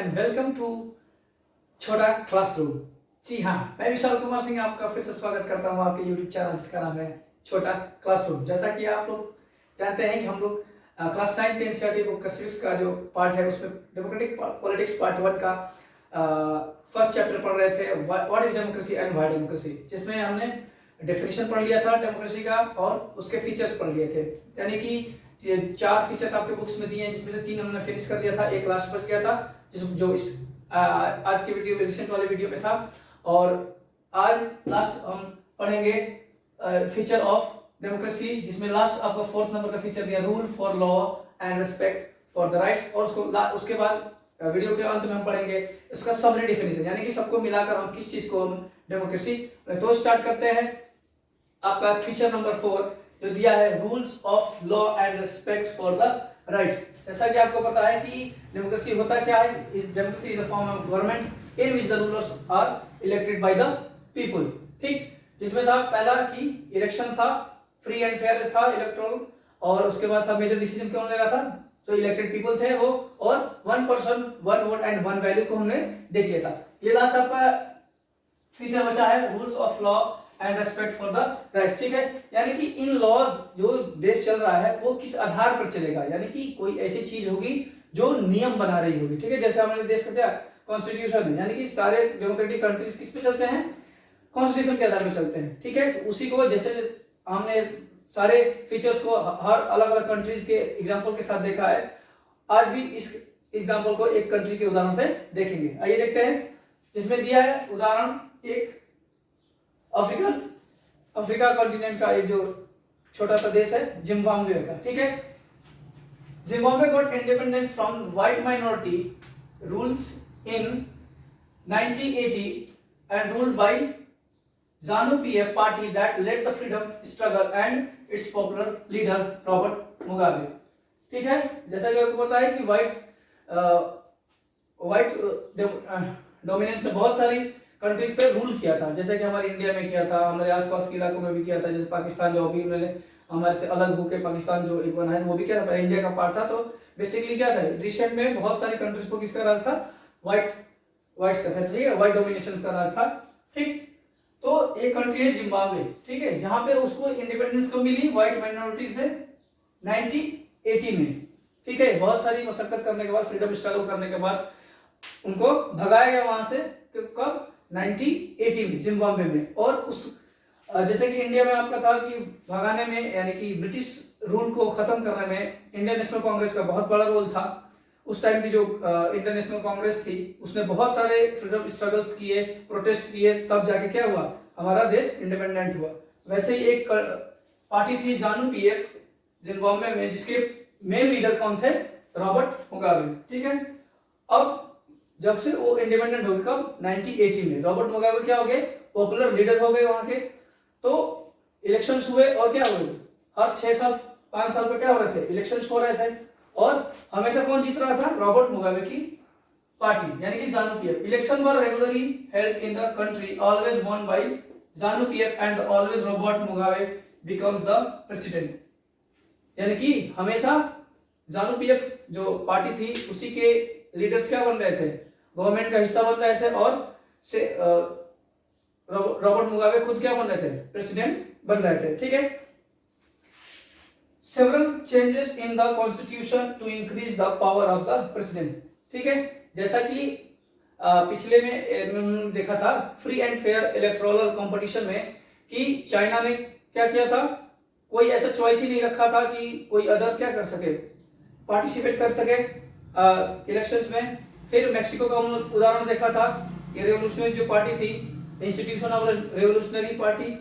And welcome to छोटा classroom. जी हाँ, मैं विशाल कुमार सिंह आपका फिर से स्वागत करता हूँ आपके यूट्यूब चैनल जिसका नाम है छोटा क्लासरूम। जैसा कि आप लोग जानते हैं कि हम लोग क्लास 9 एनसीईआरटी बुक का सिविक्स का जो पार्ट है उसमें डेमोक्रेटिक पॉलिटिक्स पार्ट 1 का फर्स्ट चैप्टर पढ़ रहे थे, what is democracy and why democracy, जिसमें हमने डेफिनेशन पढ़ लिया था डेमोक्रेसी का और उसके फीचर्स पढ़ लिए थे। यानी कि ये 4 फीचर्स आपके बुक्स में दिए हैं, जिसमें से 3 हमने फिनिश कर लिया था, एक लास्ट बच गया था जो इस आज के वीडियो में, रिसेंट वाले वीडियो में था। और आज लास्ट हम पढ़ेंगे फीचर ऑफ डेमोक्रेसी, जिसमें लास्ट आपका 4th नंबर का फीचर दिया rule for law and respect for the rights. और उसके बाद वीडियो के अंत में हम पढ़ेंगे इसका समरी डेफिनेशन, यानी कि सबको मिलाकर हम किस चीज को हम डेमोक्रेसी। तो स्टार्ट करते हैं। आपका फीचर नंबर 4 जो दिया है rules of law and respect for the rights. जैसा कि आपको पता है कि डेमोक्रेसी होता क्या है, democracy is a form of government in which the rulers are elected by the people. ठीक, जिसमें था पहला कि इलेक्शन था, फ्री एंड फेयर था इलेक्टोरल, और उसके बाद था मेजर डिसीजन कौन ले रहा था, जो इलेक्टेड पीपल थे वो, और 1 पर्सन 1 वोट एंड 1 वैल्यू को हमने देख लिया था। ये लास्ट आपका फीचर बचा है rules of law and respect for the rights. ठीक है, यानी कि इन लॉज जो देश चल रहा है वो किस आधार पर चलेगा, यानी कि कोई ऐसी चीज होगी जो नियम बना रही होगी। ठीक है, जैसे हमारे देश का क्या कॉन्स्टिट्यूशन है, यानी कि सारे डेमोक्रेटिक कंट्रीज किस पे चलते हैं, कॉन्स्टिट्यूशन के आधार पर चलते हैं। ठीक है, तो उसी को जैसे हमने सारे फीचर्स को हर अलग अलग कंट्रीज के एग्जांपल के साथ देखा है, आज भी इस एग्जांपल को एक कंट्री के उदाहरण से देखेंगे। आइए देखते हैं, जिसमें दिया है उदाहरण एक अफ्रीका कॉन्टिनेंट का एक जो छोटा सा देश है जिम्बाब्वे का। ठीक है, Zimbabwe got independence from white minority rules in 1980 and ruled by ZANU PF party that led the freedom struggle and its popular leader Robert Mugabe. ठीक है, जैसा कि आपको पता है कि व्हाइट डोमिनेंस से बहुत सारी कंट्रीज पे रूल किया था, जैसे कि हमारे इंडिया में किया था, हमारे आसपास के इलाकों में भी किया था, जैसे पाकिस्तान जो अभी हमारे से अलग होकर पाकिस्तान जो एक बना है वो भी क्या था, इंडिया का पार्ट था। तो बेसिकली क्या था, रिसेंट में बहुत सारी कंट्रीज को किसका राज था, व्हाइट्स का था। ठीक है, व्हाइट डोमिनेशन का राज था। ठीक, तो एक कंट्री है जिम्बाब्वे, ठीक है, जहां पे उसको इंडिपेंडेंस को मिली व्हाइट माइनॉरिटी से 1980 में। ठीक है, बहुत सारी मशक्कत करने के बाद, फ्रीडम स्ट्रगल करने के बाद उनको भगाया गया वहां से। कब, 1980 में जिम्बाब्वे में। और उस जैसे कि इंडिया में आपका था कि भगाने में, यानी कि ब्रिटिश रूल को खत्म करने में इंडियन नेशनल कांग्रेस का बहुत बड़ा रोल था। उस टाइम की जो इंटरनेशनल कांग्रेस थी उसने बहुत सारे फ्रीडम स्ट्रगल्स किए, प्रोटेस्ट किए, तब जाके क्या हुआ, हमारा देश इंडिपेंडेंट हुआ। वैसे ही एक पार्टी थी ZANU PF जिम्बाब्वे में, जिसके मेन लीडर कौन थे, रॉबर्ट मुगाबे। ठीक है, अब जब से वो इंडिपेंडेंट हो गए, कब, 1980 में, रॉबर्ट मुगाबे क्या हो गए, पॉपुलर लीडर हो गए वहां के। तो इलेक्शंस हुए और क्या हुए, हर 6 साल 5 साल पे क्या हो रहे थे, इलेक्शंस हो रहे थे, और हमेशा कौन जीत रहा था, रॉबर्ट मुगाबे की पार्टी, यानी कि ZANU PF। Election were regularly held in the country, always won by ZANU PF and always Robert Mugabe becomes the president. यानी कि हमेशा ZANU PF जो पार्टी थी उसी के लीडर्स क्या बन रहे थे, गवर्नमेंट का हिस्सा बन रहे थे, और से रॉबर्ट मुगाबे खुद क्या बन रहे थे, प्रेसिडेंट बन रहे थे। ठीक है, several changes in the constitution to increase the power of the president। ठीक है, जैसा कि पिछले में देखा था free and fair electoral competition में, कि चाइना ने क्या किया था, कोई ऐसा चॉइस ही नहीं रखा था कि कोई अदर क्या कर सके, पार्टिसिपेट कर सके इलेक्शंस में। फिर मेक्सिको का उदाहरण देखा था, ये रेवोल्यूशनरी जो पार्टी थी, इंस्टीट्यूशन ऑफ रेवोल्यूशनरी पार्टी,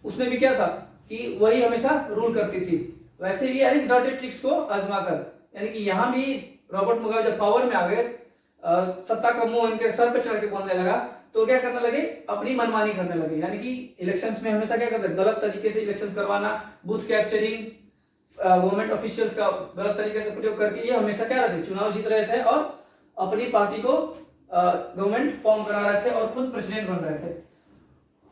उसमें भी क्या था कि वही हमेशा रूल करती थी। वैसे ही यानी डॉटेड ट्रिक्स को आजमाकर, यानी कि यहाँ भी रॉबर्ट मुगाबे जब पावर में आ गए, सत्ता का मुंह इनके सर पे चढ़ के बोलने लगा, तो क्या करने लगे, अपनी मनमानी करने लगे। यानी कि इलेक्शंस में हमेशा क्या करते, गलत तरीके से इलेक्शंस करवाना, बूथ कैप्चरिंग, गवर्नमेंट ऑफिशियल्स का गलत तरीके से प्रयोग करके ये हमेशा क्या रहते, चुनाव जीत रहे थे और अपनी पार्टी को गवर्नमेंट फॉर्म करा रहे थे और खुद प्रेसिडेंट बन रहे थे।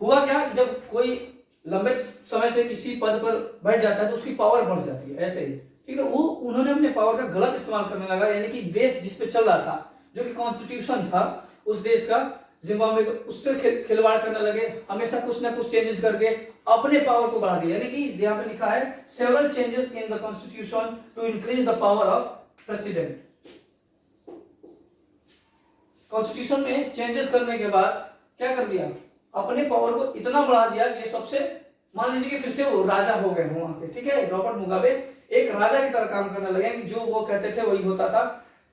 हुआ क्या, जब कोई लंबे समय से किसी पद पर बैठ जाता है तो उसकी पावर बढ़ जाती है, ऐसे ही। ठीक है, वो उन्होंने अपने पावर का गलत इस्तेमाल करने लगा, यानी कि देश जिस पे चल रहा था, जो कि कॉन्स्टिट्यूशन था उस देश का, जिम्बाब्वे को, उससे खिलवाड़ करने लगे, हमेशा कुछ ना कुछ चेंजेस करके अपने पावर को बढ़ा दिया। यानी कि यहाँ पे लिखा है several changes in the constitution to increase the power of president. Constitution में चेंजेस करने के बाद क्या कर दिया, अपने पावर को इतना बढ़ा दिया कि सबसे, मान लीजिए कि फिर से वो राजा हो गए वहां पे, ठीक है। रॉबर्ट मुगाबे एक राजा की तरह काम करने लगे, जो वो कहते थे वही होता था,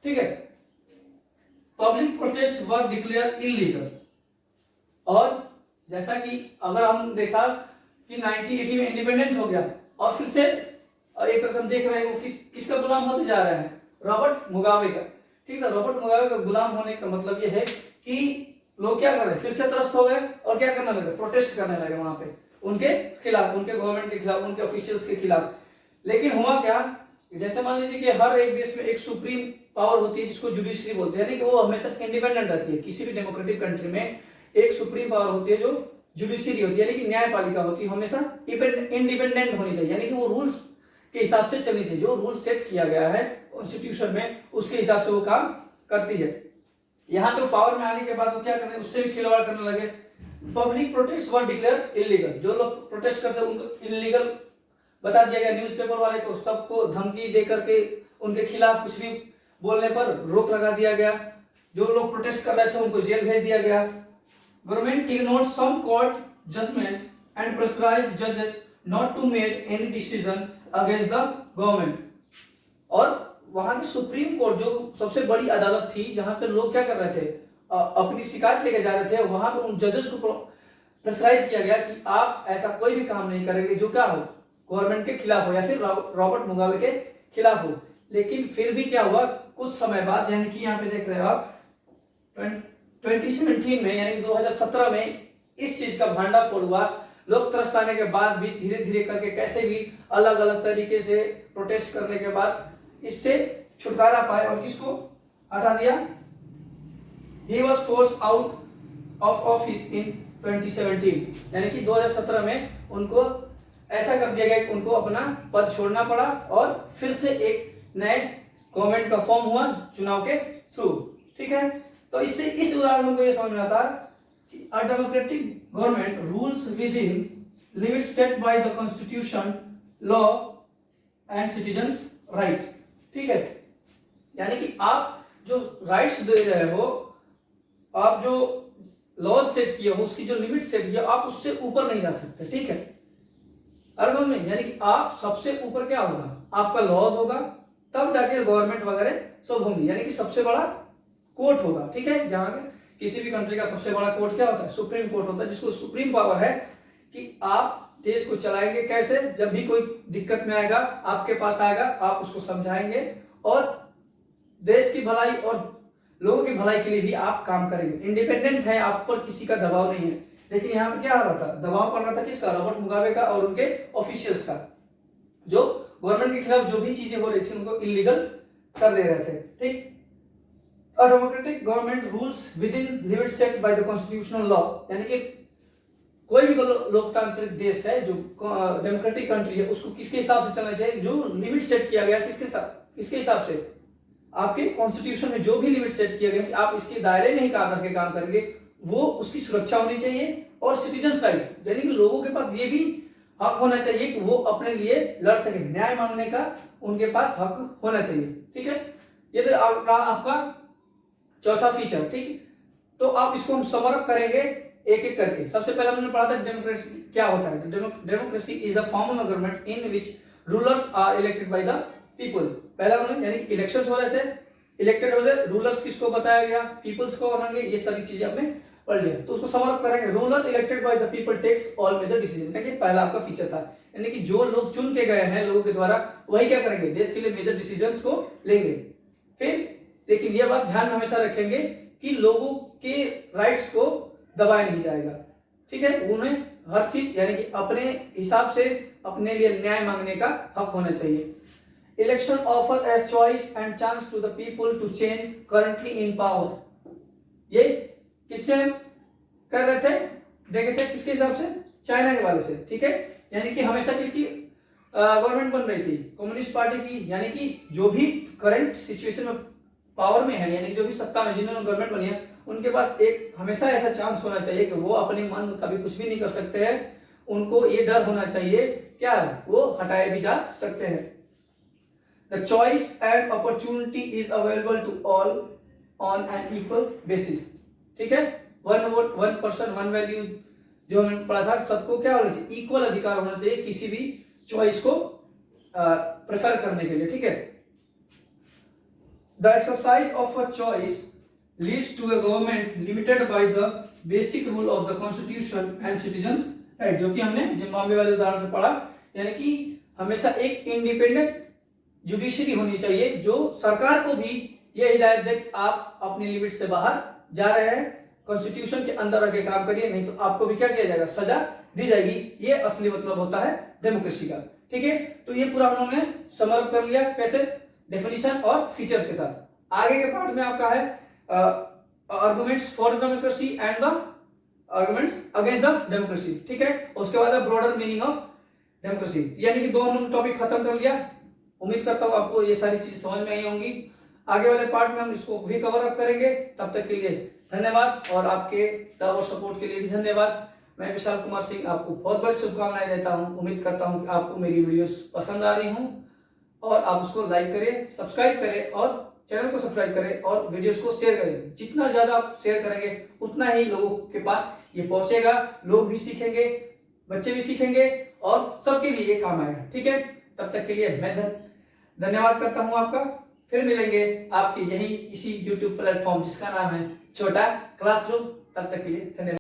ठीक है। पब्लिक प्रोटेस्ट वर डिक्लेयर इलीगल। और जैसा कि अगर हम देखा कि 1980 में इंडिपेंडेंट हो गया, और फिर से एक तरह से हम देख रहे हैं वो किसका गुलाम होते जा रहे हैं, रॉबर्ट मुगाबे का, ठीक है। रॉबर्ट मुगाबे का गुलाम होने का मतलब ये है कि लोग क्या कर रहे, फिर से त्रस्त हो गए और क्या करने लगे, प्रोटेस्ट करने लगे वहां पे उनके खिलाफ, उनके गवर्नमेंट के खिलाफ, उनके ऑफिशियल्स के खिलाफ। लेकिन हुआ क्या, जैसे मान लीजिए कि हर एक देश में एक सुप्रीम पावर होती है जिसको जुडिशरी बोलते हैं, यानी कि वो हमेशा इंडिपेंडेंट रहती है। किसी भी डेमोक्रेटिक कंट्री में एक सुप्रीम पावर होती है जो जुडिशरी होती है, यानी कि न्यायपालिका होती है, हमेशा इंडिपेंडेंट होनी चाहिए, यानी कि वो रूल्स के हिसाब से चलनी चाहिए। जो रूल्स सेट किया गया है कॉन्स्टिट्यूशन में उसके हिसाब से वो काम करती है। यहाँ पे पावर में आने के बाद वो क्या करने, उससे भी खिलवाड़ करने लगे। पब्लिक प्रोटेस्ट वर डिक्लेयर इलीगल। जो लोग प्रोटेस्ट करते हैं उनको इलीगल बता दिया गया, न्यूज़पेपर वाले को सबको धमकी दे करके उनके खिलाफ कुछ भी बोलने पर रोक लगा दिया गया। जो लोग प्रोटेस्ट कर रहे थे उनको जेल भेज दिया गया। Government ignored some court judgment and pressurized जजेस not to make any decision against the government. और वहां की सुप्रीम कोर्ट जो सबसे बड़ी अदालत थी, जहां पे लोग क्या कर रहे थे, अपनी शिकायत लेके जा रहे थे, वहां पे उन जजेस को प्रेशराइज किया गया कि आप ऐसा कोई भी काम नहीं करेंगे जो क्या हो, गवर्नमेंट के खिलाफ हो या फिर रॉबर्ट मुगाबे के खिलाफ हो। लेकिन फिर भी क्या हुआ, कुछ समय बाद, यानी कि यहाँ पे देख रहे हो आप 2017 में, यानी 2017 में इस चीज का भांडाफोड़ हुआ। लोग त्रस्त आने के बाद भी धीरे धीरे करके कैसे भी अलग अलग तरीके से प्रोटेस्ट करने के बाद इससे छुटकारा पाए और किसको हटा दिया, he was forced out of office in 2017। यानी कि 2017 में उनको ऐसा कर दिया गया कि उनको अपना पद छोड़ना पड़ा और फिर से एक नए गवर्नमेंट का फॉर्म हुआ चुनाव के थ्रू, ठीक है। तो इससे इस उदाहरण को ये समझ में आता है कि a democratic government rules with in limits set by the constitution, law and citizens right, ठीक है। यानी कि आप जो राइट्स दे रहे हो, आप जो लॉज सेट किए हो, उसकी जो लिमिट सेट किया, आप उससे ऊपर नहीं जा सकते, ठीक है। अरे समझ में, यानी कि आप सबसे ऊपर क्या होगा, आपका लॉज होगा, तब जाके गवर्नमेंट वगैरह सब होंगी। यानी कि सबसे बड़ा कोर्ट होगा, ठीक है। जहां किसी भी कंट्री का सबसे बड़ा कोर्ट क्या होता है, सुप्रीम कोर्ट होता है, जिसको सुप्रीम पावर है कि आप देश को चलाएंगे कैसे। जब भी कोई दिक्कत में आएगा आपके पास आएगा, आप उसको समझाएंगे और देश की भलाई और लोगों की भलाई के लिए भी आप काम करेंगे। इंडिपेंडेंट है, आप पर किसी का दबाव नहीं है। लेकिन यहाँ पे क्या हो रहा था, दबाव पड़ रहा था किसका, रॉबर्ट मुगाबे का और उनके ऑफिशियल्स का, जो गवर्नमेंट के खिलाफ जो भी चीजें हो रही थी उनको इलीगल कर दे रहे थे, ठीक। A democratic government rules within limits set by the constitutional law। यानी कि कोई भी लोकतांत्रिक देश है, जो डेमोक्रेटिक कंट्री है, उसको किसके हिसाब से चलना चाहिए, जो लिमिट सेट किया गया किसके हिसाब से, आपके कॉन्स्टिट्यूशन में जो भी लिमिट सेट किया गया कि आप इसके दायरे में ही काम रख के काम करेंगे, वो उसकी सुरक्षा होनी चाहिए। और सिटीजन राइट, यानी कि लोगों के पास ये भी हक होना चाहिए कि वो अपने लिए लड़ सके, न्याय मांगने का उनके पास हक होना चाहिए, ठीक है। ये तो आपका चौथा फीचर, ठीक। तो आप इसको हम समरअप करेंगे एक एक करके। सबसे पहले हमने पढ़ा था डेमोक्रेसी क्या होता है। Democracy is the form of government in which rulers are elected by the people. पहला हमने यानी इलेक्शंस हो रहे थे, इलेक्टेड हो रहे, रूलर्स किसको बताया गया, पीपल्स को बनाएंगे, ये सारी चीजें आपने पढ़ लिया। तो उसको समरअप करेंगे, rulers elected by the people takes all major decision. यानी पहला आपका फीचर था, यानी कि जो लोग चुन के गए हैं लोगों के द्वारा, वही क्या करेंगे, देश के लिए मेजर डिसीजंस को लेंगे। फिर लेकिन ये बात ध्यान में हमेशा रखेंगे कि लोगों के राइट्स को दबाया नहीं जाएगा, ठीक है। उन्हें हर चीज यानी कि अपने हिसाब से अपने लिए न्याय मांगने का हक होना चाहिए। Election offer as choice and chance to the people to change currently in power. ये किससे हम कर रहे थे, देखे थे किसके हिसाब से, चाइना के वाले से, ठीक है। यानी कि हमेशा किसकी गवर्नमेंट बन रही थी, कम्युनिस्ट पार्टी की। यानी कि जो भी करंट सिचुएशन में पावर में है, यानी जो भी सत्ता में जिन्होंने गवर्नमेंट बनी है, उनके पास एक हमेशा ऐसा चांस होना चाहिए कि वो अपने मन मुताबिक कुछ भी नहीं कर सकते हैं। उनको ये डर होना चाहिए क्या, वो हटाए भी जा सकते हैं। The choice and opportunity is available to all on an equal basis। ठीक है, one vote one person one value जो हमने पढ़ा था, सबको क्या होना चाहिए, इक्वल अधिकार होना चाहिए किसी भी चॉइस को प्रेफर करने के लिए। ठीक है, the exercise of a choice leads to a government limited by the basic rule of the constitution and citizens act, जो कि हमने जिम्बाब्वे वाले उदाहरण से पढ़ा। यानी कि हमेशा एक इंडिपेंडेंट जुडिशरी होनी चाहिए जो सरकार को भी ये हिदायत दे कि आप अपनी लिमिट से बाहर जा रहे हैं, कॉन्स्टिट्यूशन के अंदर रह के काम करिए, नहीं तो आपको भी क्या किया जाएगा, सजा दी जाएगी। ये असली मतलब होता है डेमोक्रेसी का। ठीक है, तो ये पूरा हम लोगों ने समअप कर लिया, कैसे, डेफिनेशन और फीचर्स के साथ। आगे के पार्ट में आपका है arguments for democracy and the arguments against the democracy. ठीक है, उसके बाद ब्रॉडर मीनिंग ऑफ डेमोक्रेसी, यानी कि 2 हम लोग टॉपिक खत्म कर लिया। उम्मीद करता हूँ आपको ये सारी चीज समझ में आई होंगी। आगे वाले पार्ट में हम इसको भी कवर अप करेंगे। तब तक के लिए धन्यवाद, और आपके लव और सपोर्ट के लिए भी धन्यवाद। मैं विशाल कुमार सिंह आपको बहुत बहुत शुभकामनाएं देता हूँ। उम्मीद करता हूँ कि आपको मेरी वीडियोस पसंद आ रही हूँ, और आप उसको लाइक करें, सब्सक्राइब करें, और चैनल को सब्सक्राइब करें, और वीडियोस को शेयर करें। जितना ज्यादा आप शेयर करेंगे उतना ही लोगों के पास ये पहुंचेगा, लोग भी सीखेंगे, बच्चे भी सीखेंगे, और सबके लिए ये काम आएगा। ठीक है, तब तक के लिए मैं धन्यवाद करता हूं आपका। फिर मिलेंगे आपके यही इसी YouTube प्लेटफॉर्म जिसका नाम है छोटा क्लासरूम। तब तक के लिए धन्यवाद।